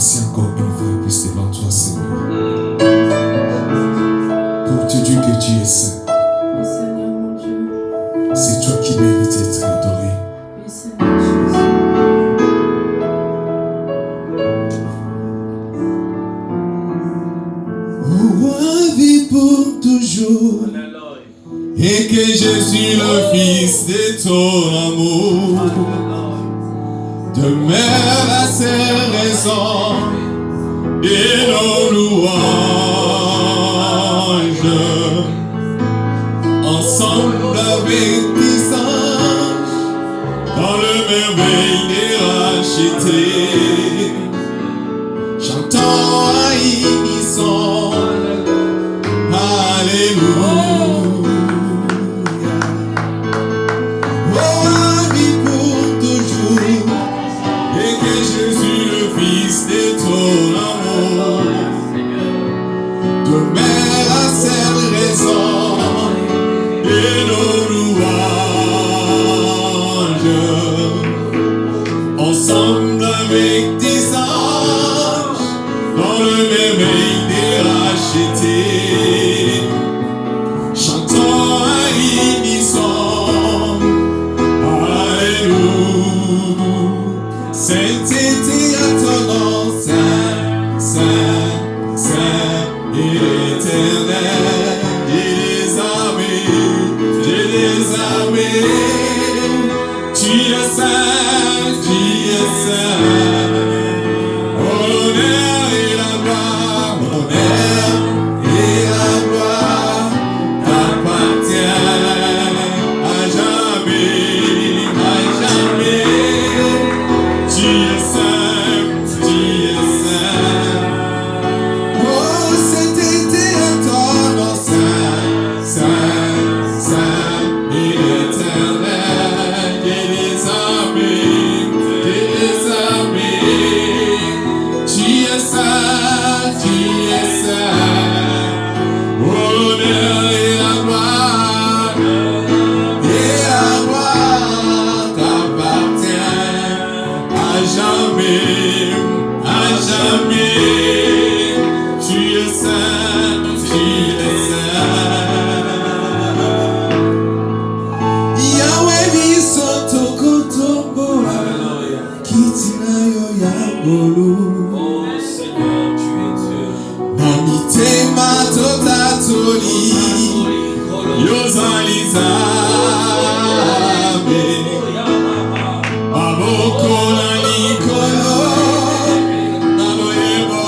Ainsi encore une fois, il puisse devant toi, Seigneur. Pour te dire que tu es saint. Oui, Seigneur mon Dieu. C'est toi qui mérites d'être adoré. Oui, Seigneur Jésus. Roi vit pour toujours. Et que Jésus, le Fils de ton amour, demeure à ses raisons et nos louanges. Ensemble avec des anges, dans le merveille des rachetés, chantons à unisson, Alléluia. Ensemble avec des anges, dans le merveille des rachetés, chantons à unisson, Alléluia. Sainteté à ton nom, Saint, Saint, Saint, et l'éternel, et les armées, tu es saint, tu es saint. Honneur et la gloire, honneur et la gloire t'appartient à jamais, à jamais. Tu es saint, tu es saint. Oh, cet été à ton nom, saint, saint, saint, et l'éternel, et les armées, tu es saint, tu es saint. Honneur et la gloire t'appartient à jamais, à jamais. Tu es saint, tu es saint. Yahweh bisoto kotombo, kitina yo yangolu. Oh Seigneur, tu es Dieu. Mamite matotatoli, yozalizabe. Baboko na nikolo, naloyebo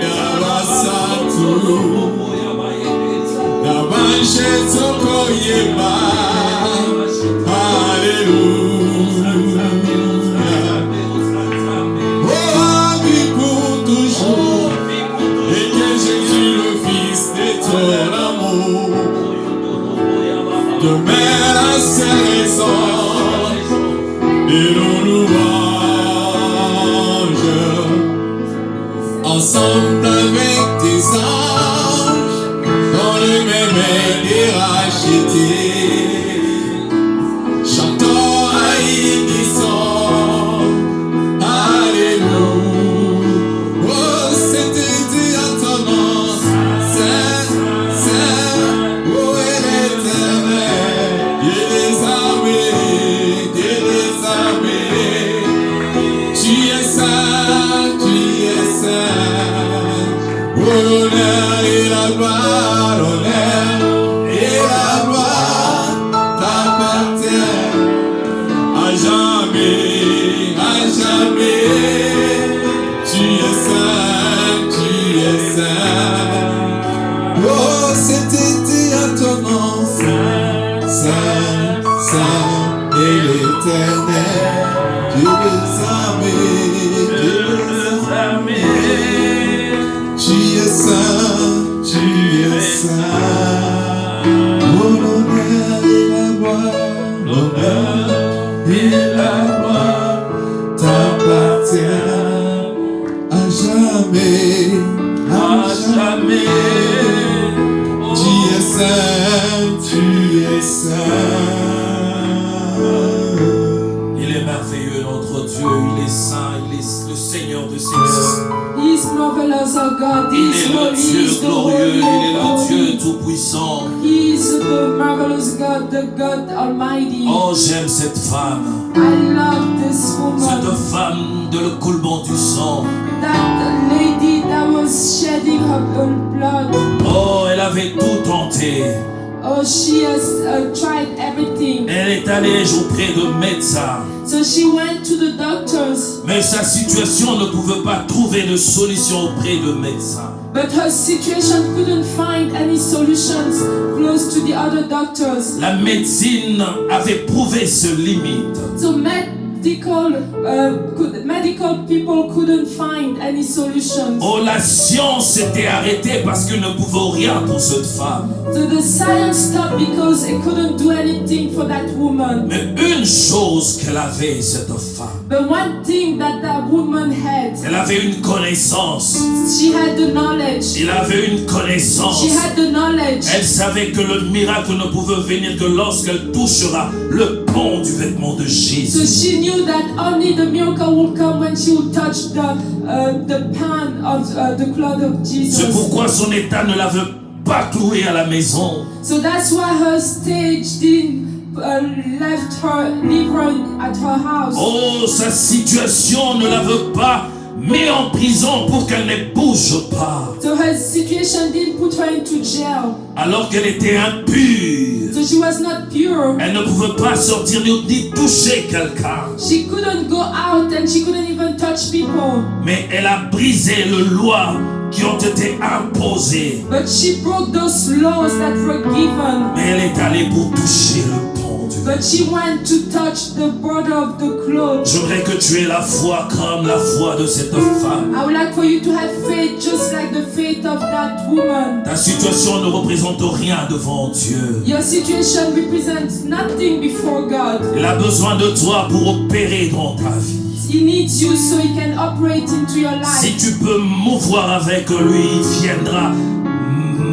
yabasatu. Nabanje toko yeba, Alléluia. Oh, vie pour toujours, et que Jésus, le Fils de ton amour, demeure à ses raisons et nos louanges. Ensemble avec tes anges, dans le merveille des rachetés, chantons à unisson, Alléluia. Oh, c'était à ton nom, Saint, Saint, où est l'éternel, et les armées, tu es saint, tu es saint. Honneur et la gloire, honneur et la gloire t'appartient à jamais, à jamais. Tu es saint, tu es saint. Oh, cet été à ton nom, Saint, Saint, Saint, et l'éternel, Dieu des armées, Dieu des armées. Tu es saint, tu es saint. Oh, l'honneur et la gloire, l'honneur et la gloire t'appartient à jamais, à jamais. Tu es saint, tu es saint. Il est merveilleux notre Dieu, il est saint, il est le Seigneur de seigneurs. He is marvelous, our God. He Il is est le holy. He Dieu is the glorieux, il est holy. le Dieu tout-puissant. He is the marvelous God, the God Almighty. Oh, j'aime cette femme, I love this cette woman. femme de l'écoulement du sang. That lady that was shedding her own blood. Oh, elle avait tout tenté. Oh, she has tried everything. Elle est allée auprès de médecins. So she went to the doctors. Mais sa situation ne pouvait pas trouver de solution auprès de médecins. But her situation couldn't find any solutions close to the other doctors. La médecine avait prouvé ses limites. So medical people couldn't find any solutions. Oh, la science s'était arrêtée parce qu'elle ne pouvait rien pour cette femme. So the science stopped because it couldn't do anything for that woman. Mais une chose qu'elle avait, cette femme, But one thing that woman had, elle avait une connaissance. she had the knowledge. Elle avait une connaissance. She had the knowledge. Elle savait que le miracle ne pouvait venir que lorsqu'elle touchera le pont du vêtement de So Jésus. she knew that only the miracle would come when she would touch the pan of the cloth of C'est Jesus. pourquoi son état ne l'avait pas cloué à la maison. So that's why her stage didn't leave her at her house. Oh, sa situation ne l'avait pas mis en prison pour qu'elle ne bouge pas. So her situation didn't put her into jail. Alors qu'elle était impure. So she was not pure. Elle ne pouvait pas sortir ni toucher quelqu'un. She couldn't go out and she couldn't even touch people. Mais elle a brisé les lois qui ont été imposées. But she broke those laws that were given. Mais elle est allée pour toucher le pont du But she went to touch the border of the cloth. J'aimerais que tu aies la foi comme la foi de cette femme. I would like for you to have faith just like the faith of that woman. Ta situation ne représente rien devant Dieu. Your situation represents nothing before God. Il a besoin de toi pour opérer dans ta vie. He needs you so he can operate into your Si life. tu peux mouvoir avec lui, il viendra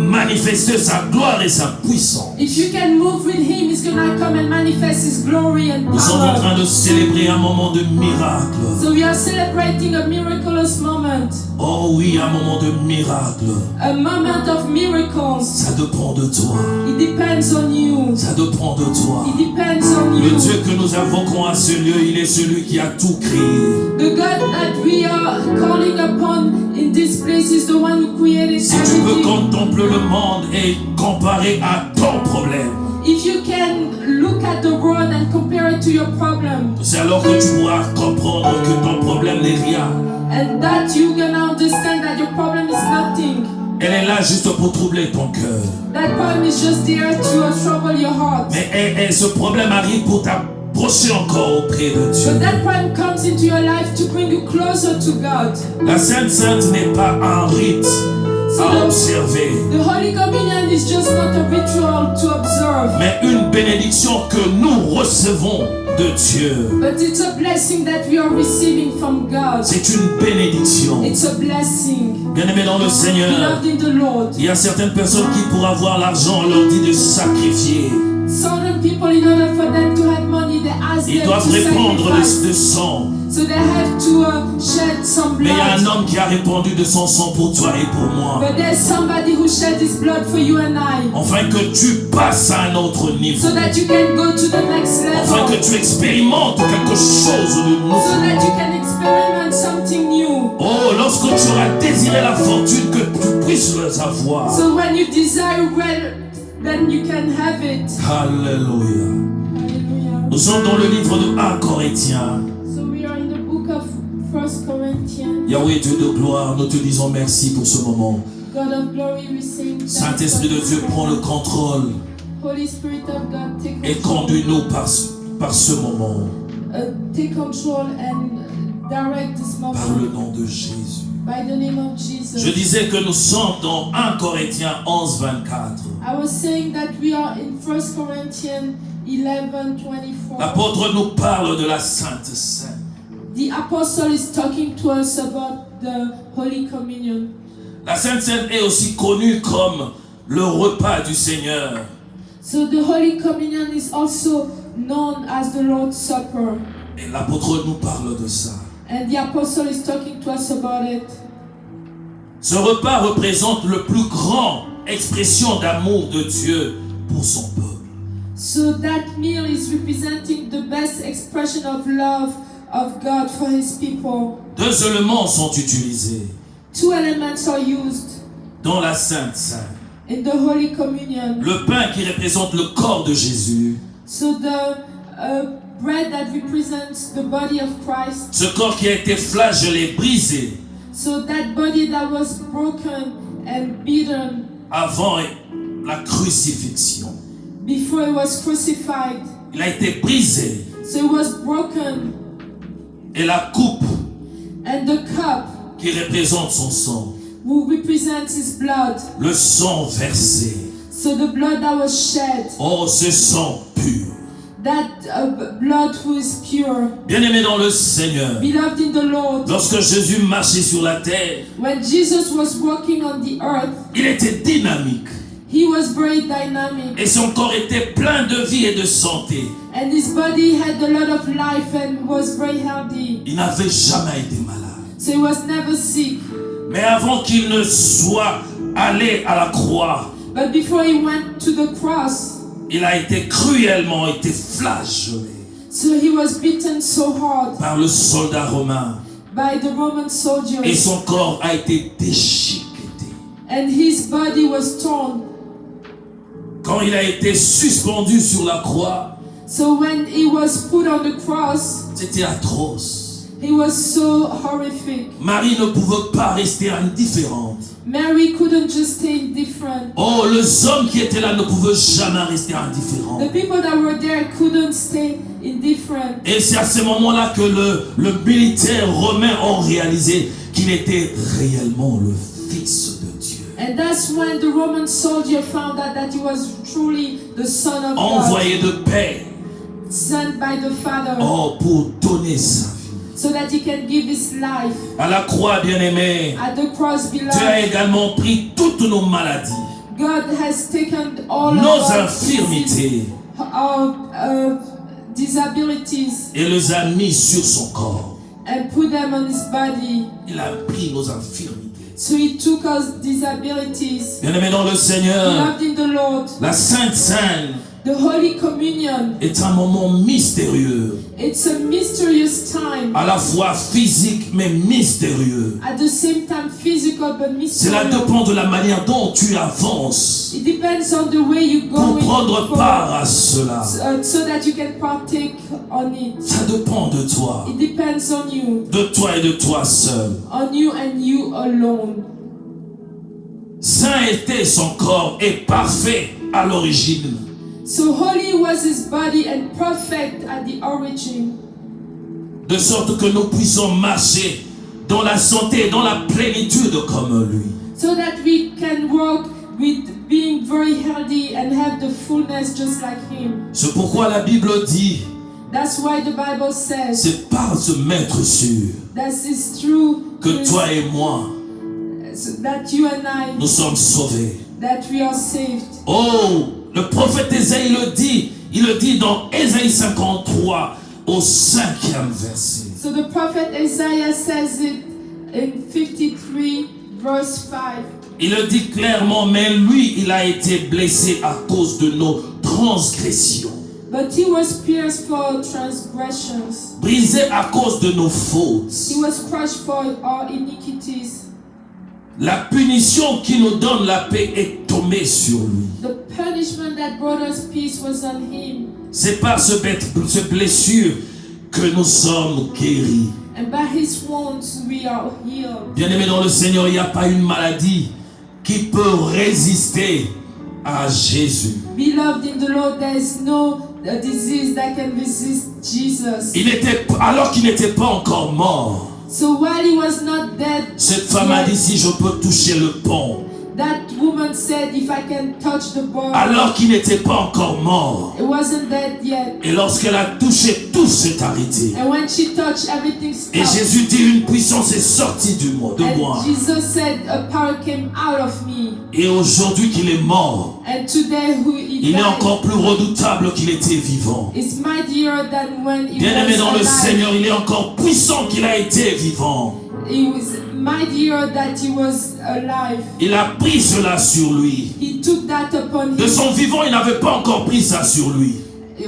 manifester sa gloire et sa puissance. If you can move with him, he's gonna come and manifest his glory and Nous sommes en power. train de célébrer un moment de miracle. So we are celebrating a miraculous moment. Oh oui, un moment de miracle. A moment of miracles. Ça dépend de toi. It depends on you. Ça dépend de toi. It depends on Le you. Dieu que nous invoquons à ce lieu, il est celui qui a tout créé. The God that we are calling upon in this place is the one who created Si tu peux everything. contempler le monde et comparer à ton problème, If you can look at the world and compare it to your problem, c'est alors que tu pourras comprendre que ton problème n'est rien. and that you're gonna understand that your problem is nothing. Elle est là juste pour troubler ton cœur. That problem is just there to trouble your heart. Mais ce problème arrive pour t'approcher encore auprès de Dieu. But that problem comes into your life to bring you closer to God. La Sainte Sainte n'est pas un rite à observer, The Holy Communion is just not a ritual to observe, mais une bénédiction que nous recevons de Dieu. but it's a blessing that we are receiving from God. C'est une bénédiction. It's a blessing. Bien-aimés dans le Seigneur, Beloved in the Lord. il y a certaines personnes qui, pour avoir l'argent, on leur dit de sacrifier. Certain people, in order for them to have money, they ask Ils them doivent to répandre sacrifice. le sang. So they have to shed some Mais il y a un blood. homme qui a répandu de son sang pour toi et pour moi. But there's somebody who shed his blood for you and I. Afin que tu passes à un autre niveau. So that you can go to the next Afin que level. tu expérimentes quelque chose de So nouveau. that you can experiment something new. Oh, lorsque tu auras désiré la fortune, que tu puisses le savoir. So when you desire well, then you can have it. Alléluia. Hallelujah. Nous sommes dans le livre de 1 Corinthiens. So we are in the book of 1 Corinthians. Yahweh, Dieu de gloire, nous te disons merci pour ce moment. God of glory, we sing thanks Saint-Esprit de for Dieu, this prends le moment. contrôle Holy Spirit of God, take et control. conduis-nous par ce moment. Take control and direct this Par moment le nom de Jésus. by the name of Jesus. Je disais que nous sommes dans 1 Corinthiens 11, 24. I was saying that we are in 1 Corinthians 11:24. L'apôtre nous parle de la Sainte Seine. The apostle is talking to us about the Holy Communion. La Sainte Seine est aussi connue comme le repas du Seigneur. So the Holy Communion is also known as the Lord's Supper. Et l'apôtre nous parle de ça. And the apostle is talking to us about it. Ce repas représente le plus grand expression d'amour de Dieu pour son peuple. So that meal is representing the best expression of love of God for his people. 2 éléments sont utilisés 2 elements are used dans la Sainte Seine. in the Holy Communion. Le pain qui représente le corps de Jésus. So the bread that represents the body of Christ. Ce corps qui a été flagellé, brisé So that body that was broken and beaten avant la crucifixion. before it was crucified. Il a été brisé. So it was broken. Et la coupe And the cup qui représente son sang. who represents his blood. Le sang versé. So the blood that was shed. Oh, ce sang pur. That blood who is pure. Bien-aimé dans le Seigneur, Beloved in the Lord. lorsque Jésus marchait sur la terre, When Jesus was walking on the earth, il était dynamique. he was very dynamic. Et son corps était plein de vie et de santé. And his body had a lot of life and was very healthy. Il n'avait jamais été malade. So he was never sick. Mais avant qu'il ne soit allé à la croix, But before he went to the cross, il a été cruellement flagellé so he was beaten so hard par le soldat romain. by the Roman Et soldiers. son corps a été déchiqueté. And his body was torn. Quand il a été suspendu sur la croix, So when he was put on the cross, c'était atroce. he was so horrific. Marie ne pouvait pas rester indifférente. Mary couldn't just stay indifferent. Oh, les hommes qui étaient là ne pouvaient jamais rester indifférents. The people that were there couldn't stay indifferent. Et c'est à ce moment-là que le militaire romain a réalisé qu'il était réellement le Fils de Dieu. And that's when the Roman soldier found out that he was truly the Son of God, Envoyé de paix, sent by the Father, oh, pour donner sa vie. so that he can give his life. À la croix, bien-aimé, At the cross, tu as beloved, également pris toutes nos maladies, God has taken all nos of our infirmités, our disabilities et les a mis sur son corps. and put them on his body. Il a pris nos infirmités. So he took us disabilities. Bien-aimé dans le Seigneur, Loved in the Lord. la Sainte Seine The Holy Communion, est un moment mystérieux, it's a mysterious time. à la fois physique mais mystérieux. At the same time physical but Cela mysterious. dépend de la manière dont tu avances It depends on the way you go pour in prendre for- part à cela. so that you can partake on it. Ça dépend de toi, It depends on you et de toi seul. and you alone. Saint était son corps et parfait à l'origine. So holy was his body and perfect at the origin, De sorte que nous puissions marcher dans la santé et dans la plénitude comme lui. so that we can walk with being very healthy and have the fullness just like him. C'est pourquoi la Bible dit, That's why the Bible says c'est par ce maître sûr that it's true que toi et moi, that you and I, nous sommes sauvés. that we are saved. Oh, le prophète Ésaïe il le dit dans Ésaïe 53 au 5e verset. So the prophet Isaiah says it in 53 verse 5. Il le dit clairement, mais lui, il a été blessé à cause de nos transgressions, But he was pierced for transgressions. brisé à cause de nos fautes. He was crushed for our iniquities. La punition qui nous donne la paix est tombée sur lui. The punishment that brought us peace was on him. C'est par ce blessure que nous sommes guéris. And by his wounds we are healed. Bien-aimé dans le Seigneur, il n'y a pas une maladie qui peut résister à Jésus. Beloved in the Lord, there is no disease that can resist Jesus. Alors qu'il n'était pas encore mort, So while he was not dead, cette femme a dit, si je peux toucher le pont, that woman woman said, if I can touch the border, alors qu'il n'était pas encore mort. it wasn't dead yet. Et lorsqu'elle a touché, tout s'est arrêté. And when she touched, everything Et stopped. Jésus dit, une puissance est sortie de moi. And Jesus said, a power came out of me. Et aujourd'hui qu'il est mort, And today who he il est died encore plus redoutable qu'il était vivant. is mightier than when he Bien-aimé dans le was Seigneur, alive. il est encore puissant qu'il a été vivant. He was mightier that he was alive. Il a pris cela sur lui. He took that upon De him. son vivant, il n'avait pas encore pris ça sur lui.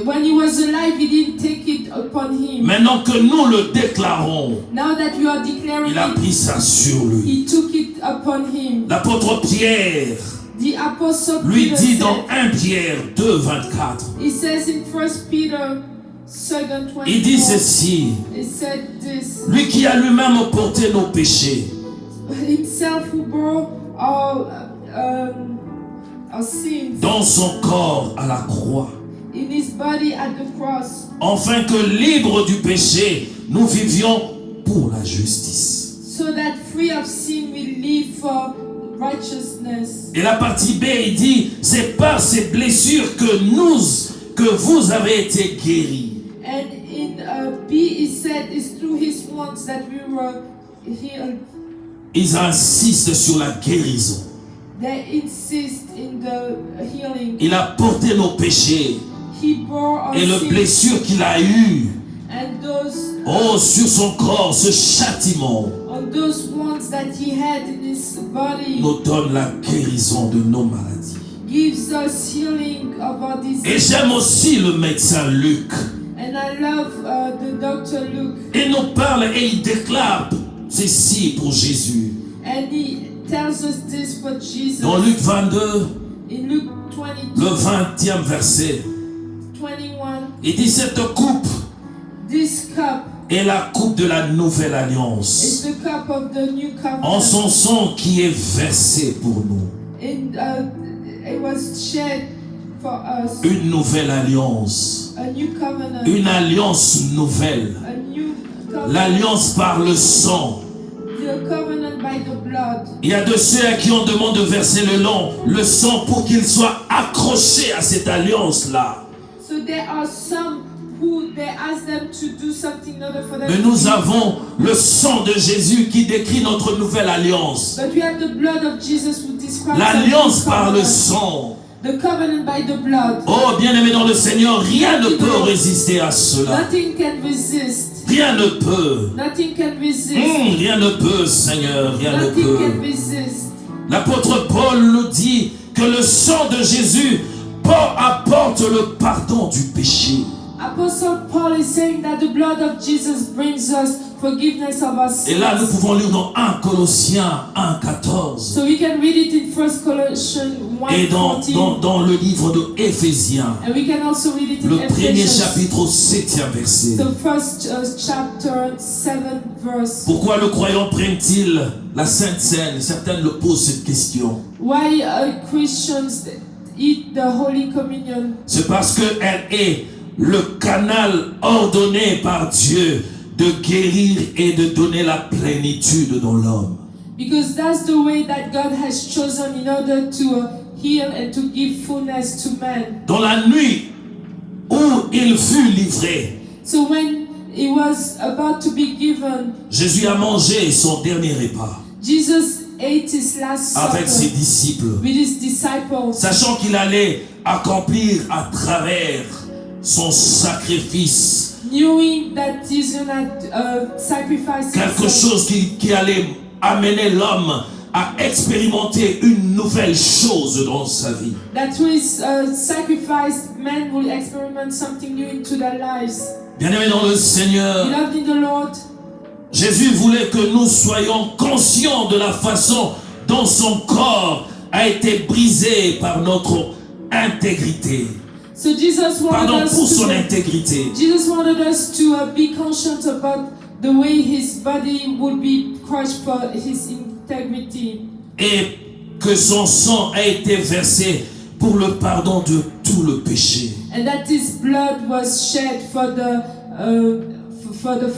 When he was alive, he didn't take it upon him. Maintenant que nous le déclarons, Now that you are declaring il a it, pris ça sur lui. he took it upon him. L'apôtre Pierre The apostle lui Peter dit dans said, 1 Pierre 2, 24, he says in 1 Peter 2:24, il dit ceci, he said this, lui qui a lui-même porté nos péchés himself who bore our sins dans son corps à la croix, in his body at the cross, afin que libres du péché, nous vivions pour la justice. so that free of sin we live for righteousness. Et la partie B, il dit, c'est par ces blessures que vous avez été guéris. And in B he said, it's through his wounds that we were healed. Ils insistent sur la guérison. They insist in the healing. Il a porté nos péchés He bore our et les sins, blessures qu'il a eues. and those Oh, sur son corps, ce châtiment on those wounds that he had in his body nous donne la guérison de nos maladies. gives us healing of our Et disease. j'aime aussi le médecin Luc. And I love the Dr. Luke, Il nous parle et il déclare ceci pour Jésus. and he tells us this for Jesus. Dans Luc 22, In Luke le 22, 20e verset, 21, il dit cette coupe this cup est la coupe de la nouvelle is alliance, the cup of the new en covenant. son sang qui est versé pour nous. It was shed for us. Une nouvelle alliance, A new covenant. une alliance nouvelle. A new covenant. L'alliance par le sang. The covenant by the blood. Il y a de ceux à qui on demande de verser le sang pour qu'ils soient accrochés à cette alliance-là. So there are some who they ask them to do something in order for them Mais to nous be- avons le sang de Jésus qui décrit notre nouvelle alliance. But we have the blood of Jesus who describes L'alliance the par le covenant. sang. The covenant by the blood. Oh, bien-aimé dans le Seigneur, rien ne peut résister à cela. Nothing can resist. Rien ne peut. Nothing can resist. Rien ne peut, Seigneur, rien ne Nothing can peut. resist. L'apôtre Paul nous dit que le sang de Jésus apporte le pardon du péché. Apostle Paul is saying that the blood of Jesus brings us forgiveness of our Et là, nous sins. pouvons lire dans 1 Colossiens 1,14 So we can read it in 1 Colossians et 1:14. dans le livre de Éphésiens, And we can also read it in le premier Ephesians. chapitre au 7e verset. The first chapter, 7th verse. Pourquoi le croyant prenne-t-il la Sainte Seine? Certains le posent cette question. Why Christians eat the Holy Communion? C'est parce qu'elle est le canal ordonné par Dieu de guérir et de donner la plénitude dans l'homme. Because that's the way that God has chosen in order to heal and to give fullness to man. Dans la nuit où il fut livré, So when he was about to be given, Jésus a mangé son dernier repas Jesus ate his last avec ses supper disciples, with his disciples, sachant qu'il allait accomplir à travers son sacrifice knowing that he's gonna sacrifice quelque himself. chose qui allait amener l'homme à expérimenter une nouvelle chose dans sa vie. That through his sacrifice, men will experiment something new into their lives. Bien-aimé dans le Seigneur, Beloved in the Lord, Jésus voulait que nous soyons conscients de la façon dont son corps a été brisé par notre intégrité. so Jesus wanted Pardon, pour son us intégrité. Jesus wanted us to be conscious about the way his body would be crushed for his integrity, Et que son sang a été versé pour le pardon de tout le péché. and that his blood was shed for the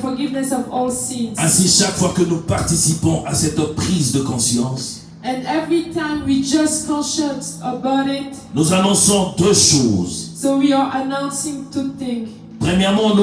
forgiveness of all sins. Ainsi, chaque fois que nous participons à cette prise de conscience, And every time we just conscious about it, nous annonçons deux choses. so we are announcing two things. Premièrement,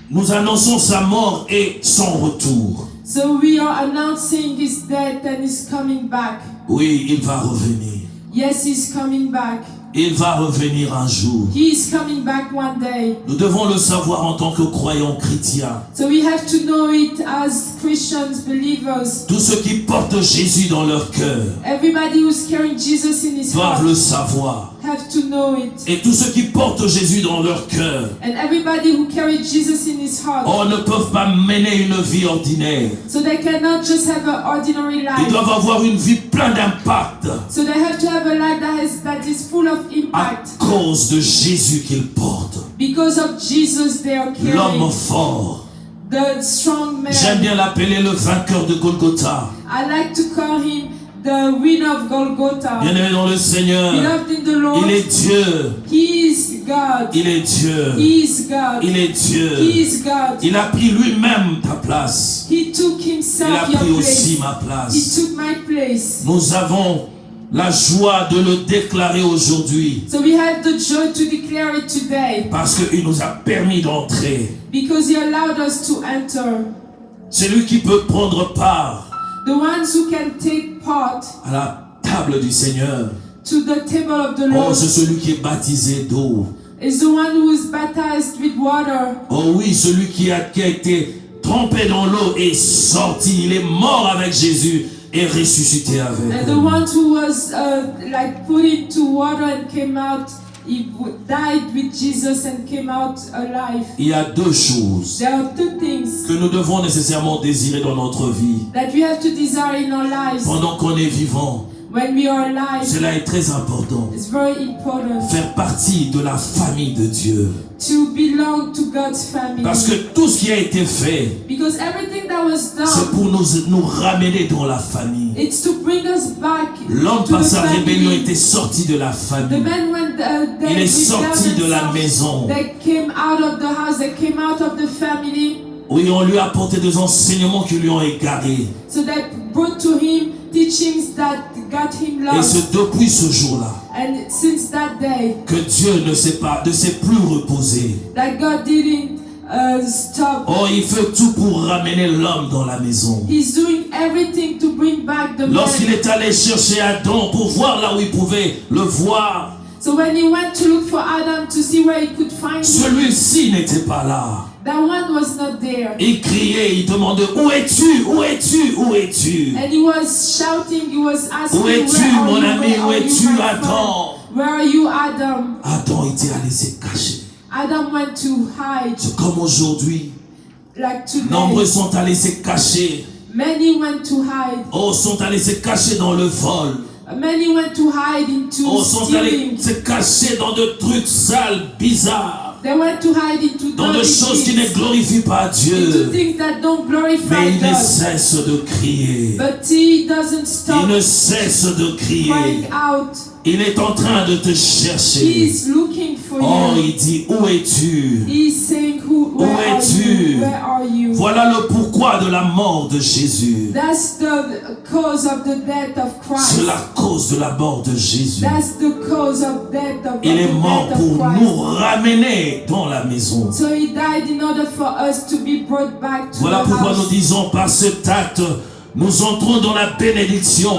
nous annonçons sa mort et son retour. So we are announcing his death and he's coming back. Oui, il va revenir. Yes, he's coming back. Il va revenir un jour. He is coming back one day. Nous devons le savoir en tant que croyants chrétiens. So we have to know it as Christians, believers. Tous ceux qui portent Jésus dans leur cœur Everybody who's carrying Jesus in his doivent heart le savoir. have to know it. Et tous ceux qui portent Jésus dans leur cœur, And everybody who carry Jesus in his heart, ne peuvent pas mener une vie ordinaire. so they cannot just have an ordinary Ils life. doivent avoir une vie pleine d'impact So they have to have a life that is full of à impact. cause de Jésus qu'ils portent. Because of Jesus they are L'homme carrying. fort. The strong J'aime man. bien l'appeler le vainqueur de Golgotha. I like to call him the winner of Golgotha. Bien-aimé dans le Seigneur, Beloved in the Lord, il est Dieu. he is God. Il est Dieu. He is God. Il est He Dieu. is God. Il a pris lui-même ta place. He took Il a himself pris your aussi place. ma He place. took my place. Nous avons la joie de le déclarer aujourd'hui So we have the joy to declare it today parce qu'il nous a permis d'entrer. because he allowed us to enter. C'est lui qui peut prendre part The ones who can take part à la table du Seigneur. to the table of the Oh, Lord c'est celui qui est baptisé d'eau. is the one who is baptized with water. Oh oui, celui qui a été trempé dans l'eau et sorti. Il est mort avec Jésus et ressuscité avec And the lui. one who was like put into water and came out, he died with Jesus and came out alive. Il y a deux choses There are two things que nous devons nécessairement désirer dans notre vie that we have to desire in our lives pendant qu'on est vivant. when we are alive. Cela est très important. It's very important Faire partie de la famille de Dieu. to belong to God's family. Parce que tout ce qui a été fait, Because everything that was c'est done, pour nous ramener dans la famille. it's to bring us back L'homme to par the sa rébellion family. était sorti de la The famille. men when Il they est sorti de la rebelled maison. themselves, they came out of the house, they came out of the family. Oui, on lui a apporté des enseignements qui lui ont égaré. So they brought to him teachings that got him Et lost. c'est depuis ce jour-là And since that day, que Dieu ne s'est plus reposé. that God didn't stop. Oh, il fait tout pour ramener l'homme dans la maison. He's doing everything to bring back the Lorsqu'il man. est allé chercher Adam pour voir là où il pouvait le voir, So when he went to look for Adam to see where he could find him, celui-ci n'était pas là. that one was not there. Il criait, il demandait, où es-tu? Où es-tu? Où es-tu? And he was shouting, he was asking, Où es-tu, where are mon you, ami? where Où are you, es-tu, my friend? Adam? Where are you, Adam? Adam était allé se cacher. Adam went to hide, C'est comme aujourd'hui. like today. Nombreux sont allés se cacher. Many went to hide. Oh, sont allés se cacher dans le vol. Many went to hide into Oh, sont allés stealing. se cacher dans de trucs sales, bizarres. They went to hide into Dans de dirty choses qui ne things, glorifient pas into Dieu. things that don't glorify Mais il ne God. cesse de crier. But he doesn't Il stop ne cesse de crier. crying out. Il est en train de te chercher. He is looking for Oh, you. il dit, où es-tu? He is saying, where are es-tu? you? Where are you? Voilà le pourquoi de la mort de Jésus. That's the cause of the death of C'est Christ. la cause de la mort de Jésus. That's the cause of death of, Il est the mort death pour of Christ. nous ramener dans la maison. So he died in order for us to be brought back to Voilà the pourquoi nous house. disons par cet acte, nous entrons dans la bénédiction.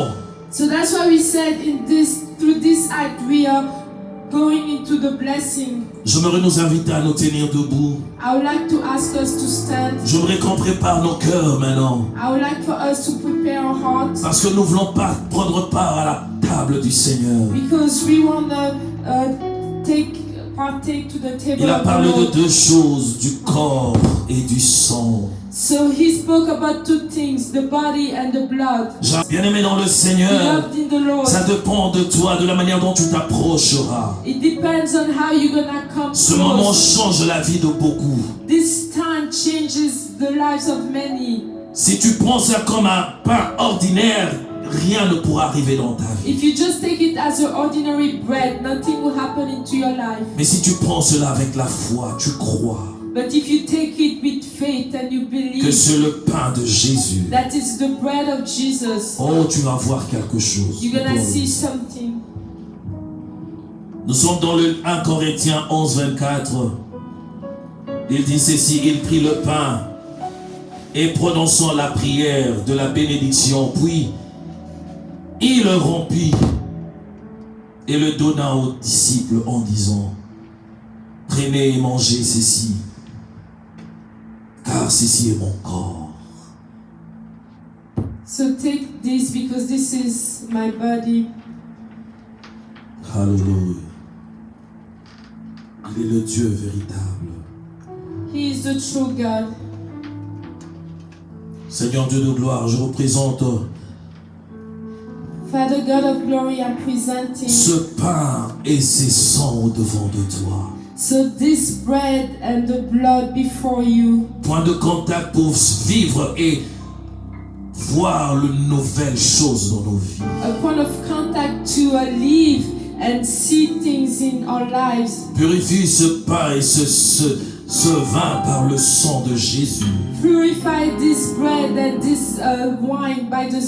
So that's why we said through this act we are going into the blessing. J'aimerais nous inviter à nous tenir debout. I would like to ask us to stand. J'aimerais qu'on prépare nos cœurs maintenant. I would like for us to prepare our hearts Parce que nous voulons pas prendre part à la table du Seigneur. because we want to partake to the table Il a of the parlé de Lord. deux choses, du corps et du sang. So he spoke about two things, the body and the blood. Bien-aimé dans le Seigneur, Beloved in the Lord. ça dépend de toi, de la manière dont tu t'approcheras. It depends on how you're gonna come Ce moment close. change la vie de beaucoup. This time changes the lives of many. Si tu prends ça comme un pain ordinaire, rien ne pourra arriver dans ta vie. If you just take it as your ordinary bread, nothing will happen into your life. Mais si tu prends cela avec la foi, tu crois. But if you take it with faith and you que believe c'est le pain de Jésus, that it's the bread of Jesus, oh, tu vas voir quelque chose. you're gonna see something. Nous sommes dans le 1 Corinthiens 11, 24. Il dit ceci, il prit le pain et prononçant la prière de la bénédiction, puis il le rompit et le donna aux disciples en disant, prenez et mangez ceci, car ceci est mon corps. So take this because this is my body. Alléluia. Il est le Dieu véritable. He is the true God. Seigneur Dieu de gloire, je représente Father God of glory, I'm presenting. ce pain et ses sangs au-devant de toi. So this bread and the blood before you. Point de contact pour vivre et voir de nouvelles choses dans nos vies. A point of contact to live and see things in our lives. Purifie ce pain et ce vin par le sang de Jésus. Purify this bread and this wine by the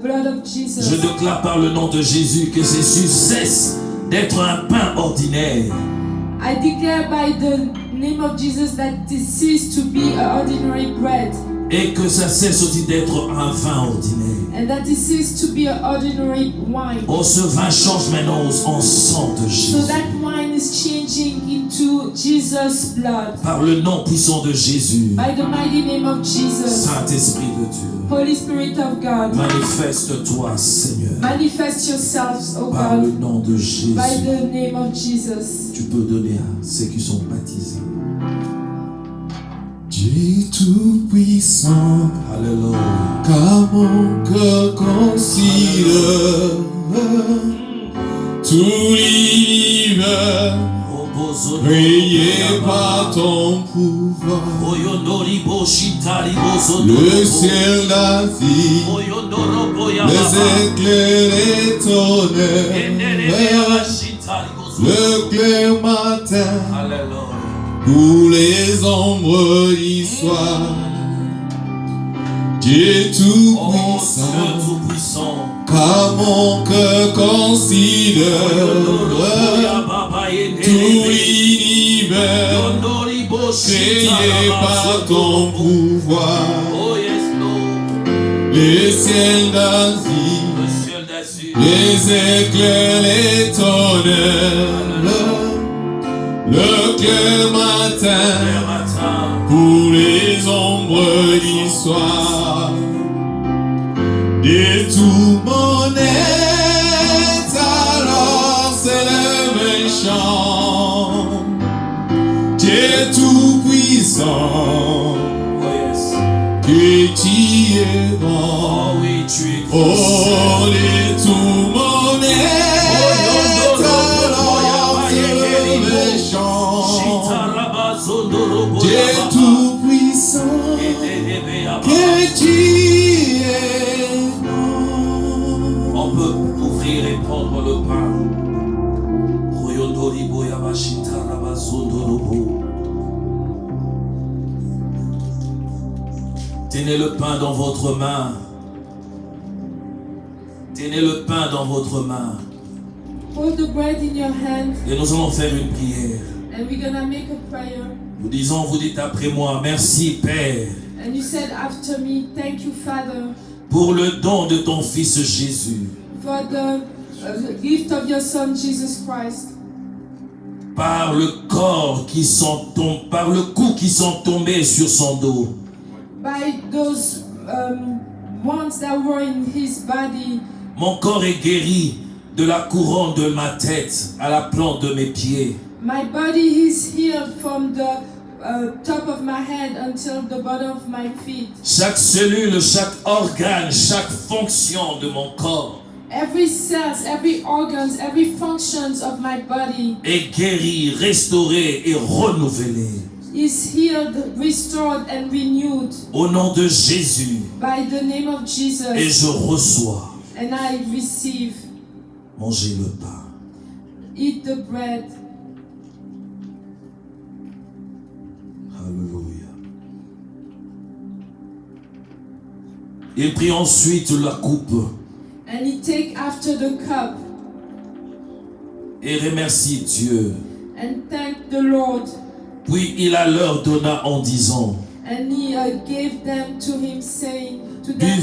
blood of Jesus. Je déclare par le nom de Jésus que Jésus cesse d'être un pain ordinaire. I declare by the name of Jesus that this cease to be an ordinary bread. Et que ça cesse aussi d'être un vin ordinaire. And that it cease to be an ordinary wine. Oh, ce vin change maintenant en sang de Jésus. So that wine is changing into Jesus' blood. Par le nom puissant de Jésus. By the mighty name of Jesus. Saint-Esprit de Dieu. Holy Spirit of God. Manifeste-toi, Seigneur. Manifest yourselves, O Par le God. nom de Jésus. By the name of Jesus. Tu peux donner à ceux qui sont baptisés. Dieu tout-puissant, Alléluia. car mon cœur considère tout l'hiver, rayé par ton pouvoir. Le ciel d'Asie, les éclairs, les tonnerres, le clair matin, pour les ombres du soir. Dieu tout-puissant, car mon cœur considère tout l'univers, créé par ton pouvoir. Les ciels d'Asie, les éclairs, les tonnerres, le clair matin, pour les ombres du soir. Et tout mon être alors s'élève un chant. Dieu tout-puissant, que tu es bon. Oh, et tout mon être alors s'élève un chant. Dieu tout-puissant, que tu es bon. On peut ouvrir et prendre le pain. Tenez le pain dans votre main. Tenez le pain dans votre main. Hold the bread in your hand Et nous allons faire une prière. and we're gonna make a prayer. Nous disons, vous dites après moi, merci Père, And you said after me, thank you, Father, pour le don de ton Fils Jésus. for the gift of your Son, Jesus Christ. Par le corps qui sont tombés, par le coup qui sont tombés sur son dos. By those ones that were in his body, Mon corps est guéri de la couronne de ma tête à la plante de mes pieds. my body is healed from the top of my head until the bottom of my feet. Chaque cellule, chaque organe, chaque fonction de mon corps Every cells, every organs, every functions of my body est guéri, restauré et renouvelé. is healed, restored, and renewed Au nom de Jésus. by the name of Et Jesus. je reçois. And I receive. Mangez le pain. Eat the bread. Il prit ensuite la coupe and he take after the cup et remercie Dieu. and thank the Lord. Puis il la leur donna en disant, And he gave them to him, saying to them,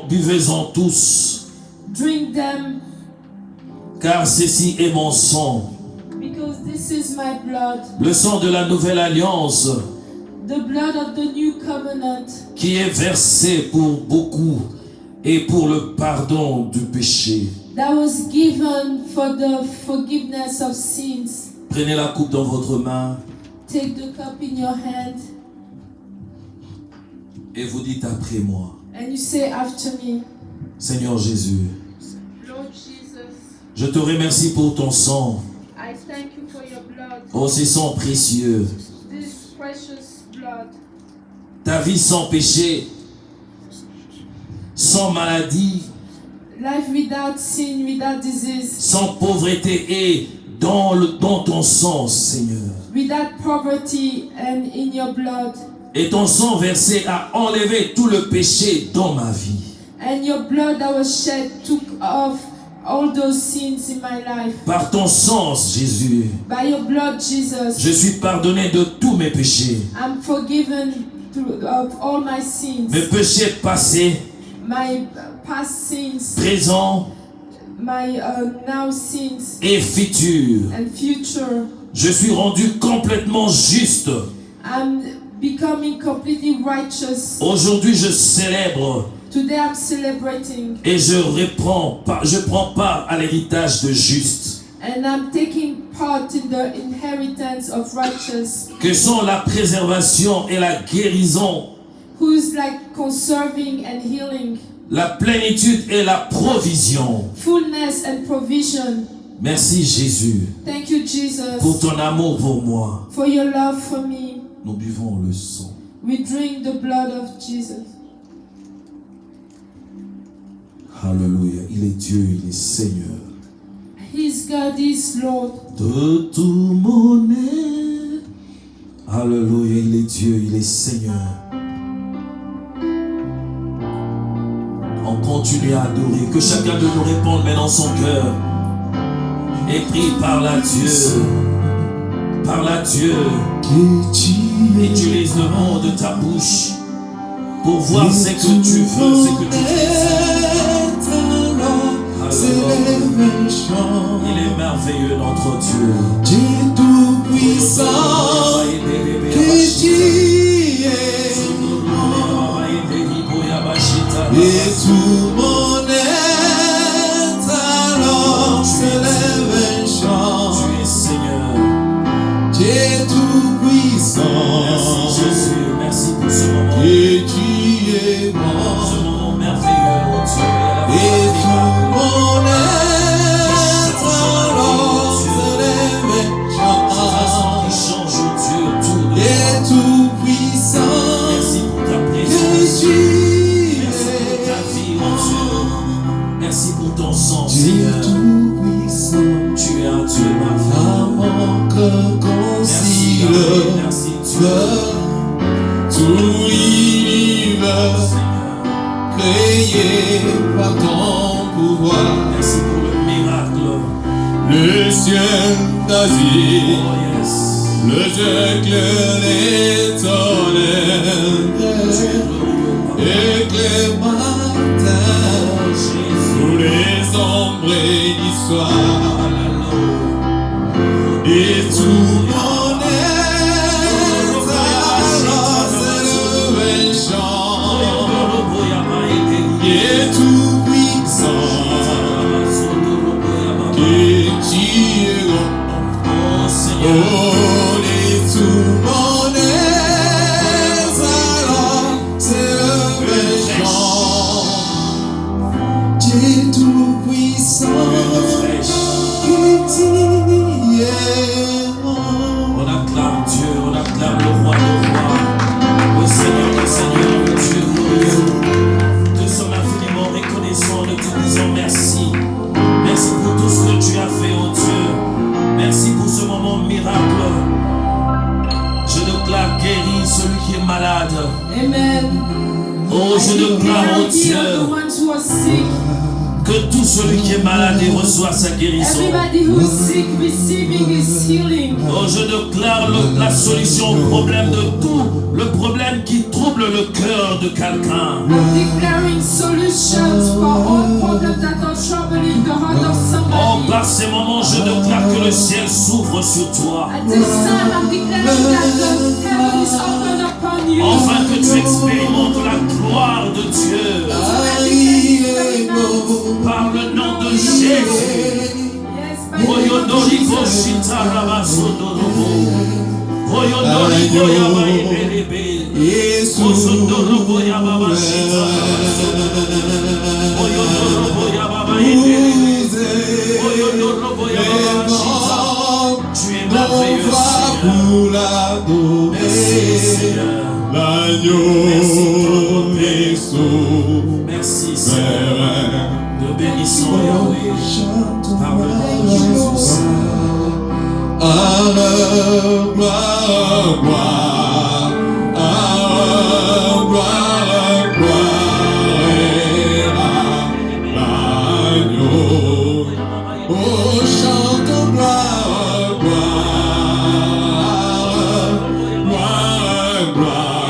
buvez-en tous, drink them, car ceci est mon sang, because this is my blood, le sang de la nouvelle alliance, the blood of the new covenant, qui est versé pour beaucoup et pour le pardon du péché. that was given for the forgiveness of sins. Prenez la coupe dans votre main Take the cup in your hand et vous dites après moi, and you say after me, Seigneur Jésus, Lord Jesus, je te remercie pour ton sang, I thank you for your blood, oh ce sang précieux, this precious blood, ta vie sans péché, sans maladie, life without sin, without disease, sans pauvreté et dans ton sang, Seigneur. without poverty, and in your blood. Et ton sang versé a enlevé tout le péché dans ma vie. And your blood that was shed took off all those sins in my life. Par ton sang, Jésus, By your blood, Jesus, je suis pardonné de tous mes péchés. I'm forgiven of all my sins, Mes péchés passés, my past sins, présents my now sins, et futurs. and future. Je suis rendu complètement juste. I'm becoming completely righteous. Aujourd'hui, je célèbre Today I'm celebrating, et je prends part à l'héritage de juste, and I'm taking part in the inheritance of righteous, que sont la préservation et la guérison, who's like conserving and healing, la plénitude et la provision. fullness and provision. Merci Jésus Thank you, Jesus, pour ton amour pour moi. for your love for me. Nous buvons le sang. We drink the blood of Jesus. Alléluia. Il est Dieu, il est Seigneur. His God is Lord. De tout mon être. Alléluia. Il est Dieu, il est Seigneur. On continue à adorer. Que chacun de nous réponde maintenant son cœur. Et prie, parle à Dieu. Parle à Dieu. Utilise le mot de ta bouche pour voir ce que tu veux, ce que tu désires. Il est merveilleux notre Dieu. Dieu tout-puissant, que tu es, et tout mon être alors s'élève un chant. Tu es Seigneur. Dieu tout-puissant, Merci Jésus, merci pour ce moment. que tu es bon, Ce moment merveilleux, mon Dieu. et tout mon être alors s'élève un chant. Qui change, Dieu, tout de Et tout-puissant, Merci pour ta que présence. tu Merci pour ta es, vie, mon Dieu. Merci pour ton sang, Dieu Seigneur. tout-puissant, Tu es un Dieu à merveilleux. mon cœur Merci, concile, merci Dieu. tout l'univers Seigneur. créé par ton pouvoir, Merci pour le miracle. le ciel d'Asie, Oh yes. le Dieu clair Tu es étonnel, glorieux, Papa. éclaire matin, Jésus. tous les ombres du soir, et tout mon être alors s'élève un chant. Et tout puissant, que tu es grand, oh, et tout mon être alors s'élève un chant. Dieu tout puissant, que tu es grand. On acclame Dieu, on acclame le roi des rois, le Seigneur, le Dieu glorieux. Nous sommes infiniment reconnaissants, nous te disons merci. Merci pour tout ce que tu as fait, oh Dieu. Merci pour ce moment miracle. Je déclare guéri celui qui est malade. Amen. Oh, je déclare, oh Dieu, was sick. Que tout celui qui est malade reçoit sa guérison. Everybody who is sick receiving his healing. Oh, je déclare la solution au problème de tout, le problème qui trouble le cœur de quelqu'un. I'm declaring solutions for all problems that are troubling the heart of Oh, somebody. par ces moments, je déclare que le ciel s'ouvre sur toi. At this time, I'm declaring that the heaven is open upon you. Enfin que tu expérimentes la gloire de Dieu. Par le nom de Jésus. Yes, by the name of Oyodorigo Jesus. shitarabasodorobo. Oyodorigo yabaibelebe. Osodorobo yababashitarabaso. Oyodorobo yababaibelebe. Oyodorobo yababashita. Tu es merveilleux, Seigneur. Merci, Seigneur. L'agneau des sceaux. Merci, Seigneur. Nous bénissons Yahweh par le nom de Jésus. Gloire, gloire, gloire, gloire, gloire à l'agneau. Oh, chantons gloire, gloire, gloire, gloire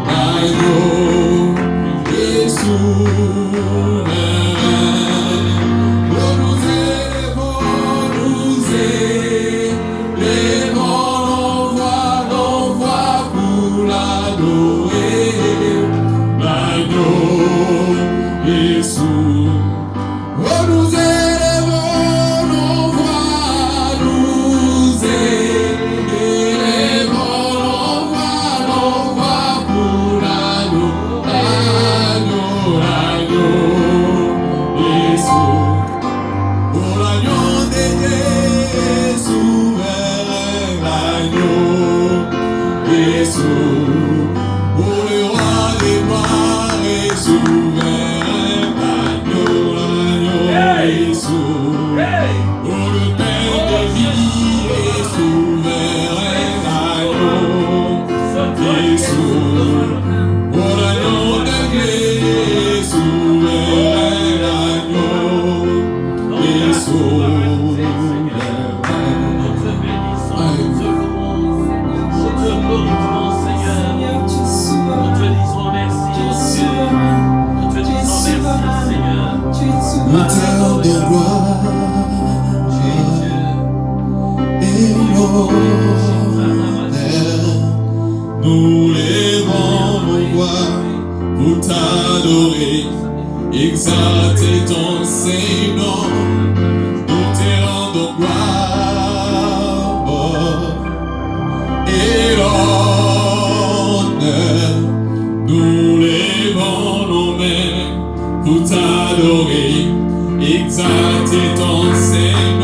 à l'auteur de gloire et l'honneur. Nous lèvons nos voix pour t'adorer, exalter ton Saint-Nom. Nous te rendons gloire et l'honneur. Nous lèvons nos mains pour t'adorer, exalter ton Seigneur.